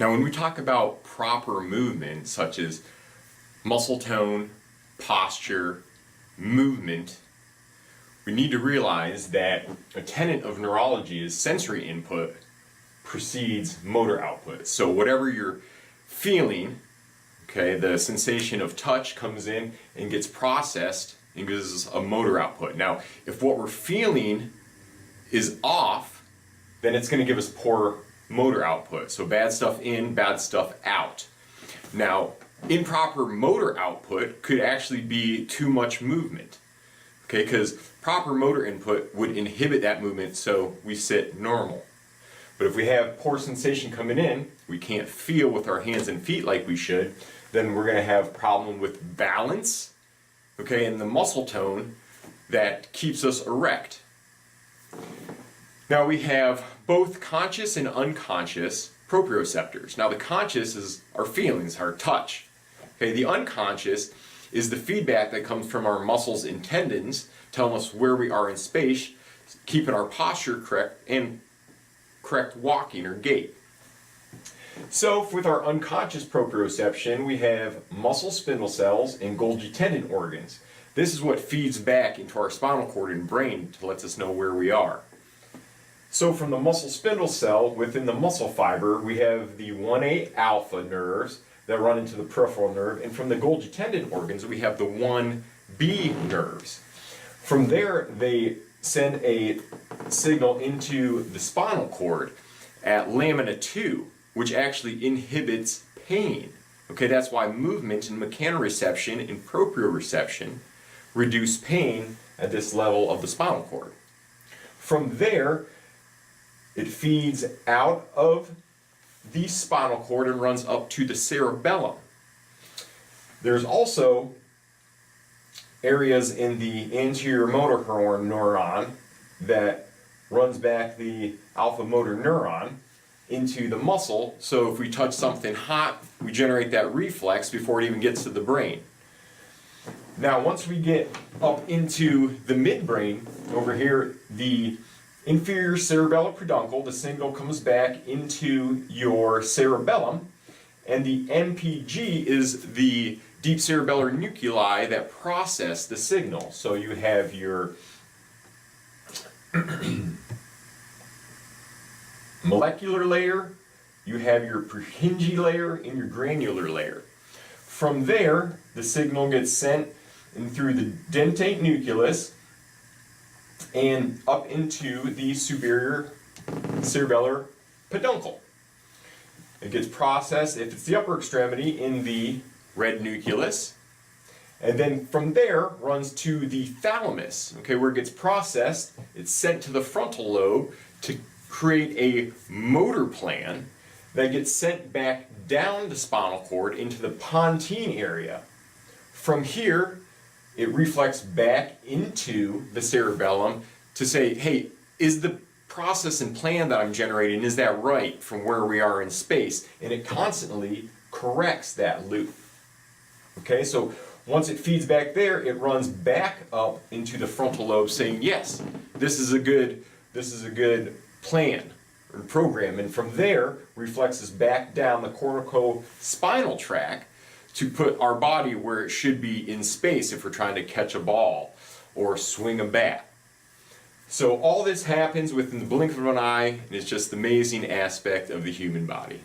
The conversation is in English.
Now, when we talk about proper movement, such as muscle tone, posture, movement, we need to realize that a tenet of neurology is sensory input precedes motor output. So whatever you're feeling, okay, the sensation of touch comes in and gets processed and gives us a motor output. Now, if what we're feeling is off, then it's going to give us poor motor output. So bad stuff in, bad stuff out. Now, improper motor output could actually be too much movement. Okay, because proper motor input would inhibit that movement so we sit normal. But if we have poor sensation coming in, we can't feel with our hands and feet like we should, then we're going to have problem with balance, okay, and the muscle tone that keeps us erect. Now we have both conscious and unconscious proprioceptors. Now the conscious is our feelings, our touch. Okay, the unconscious is the feedback that comes from our muscles and tendons telling us where we are in space, keeping our posture correct and correct walking or gait. So with our unconscious proprioception, we have muscle spindle cells and Golgi tendon organs. This is what feeds back into our spinal cord and brain to let us know where we are. So from the muscle spindle cell within the muscle fiber, we have the 1A alpha nerves that run into the peripheral nerve, and from the Golgi tendon organs we have the 1B nerves. From there they send a signal into the spinal cord at lamina 2, which actually inhibits pain. Okay, that's why movement and mechanoreception and proprioception reduce pain at this level of the spinal cord. From there, it feeds out of the spinal cord and runs up to the cerebellum. There's also areas in the anterior motor neuron that runs back the alpha motor neuron into the muscle, so if we touch something hot, we generate that reflex before it even gets to the brain. Now once we get up into the midbrain, over here, the inferior cerebellar peduncle, the signal comes back into your cerebellum, and the MPG is the deep cerebellar nuclei that process the signal. So you have your molecular layer, you have your Purkinje layer, and your granular layer. From there, the signal gets sent in through the dentate nucleus and up into the superior cerebellar peduncle. It gets processed, if it's the upper extremity, in the red nucleus, and then from there runs to the thalamus, okay, where it gets processed. It's sent to the frontal lobe to create a motor plan that gets sent back down the spinal cord into the pontine area. From here, it reflects back into the cerebellum to say, hey, is the process and plan that I'm generating, is that right from where we are in space? And it constantly corrects that loop. Okay, so once it feeds back there, it runs back up into the frontal lobe saying, yes, this is a good plan or program. And from there, reflexes back down the corticospinal tract to put our body where it should be in space if we're trying to catch a ball or swing a bat. So all this happens within the blink of an eye, and it's just the amazing aspect of the human body.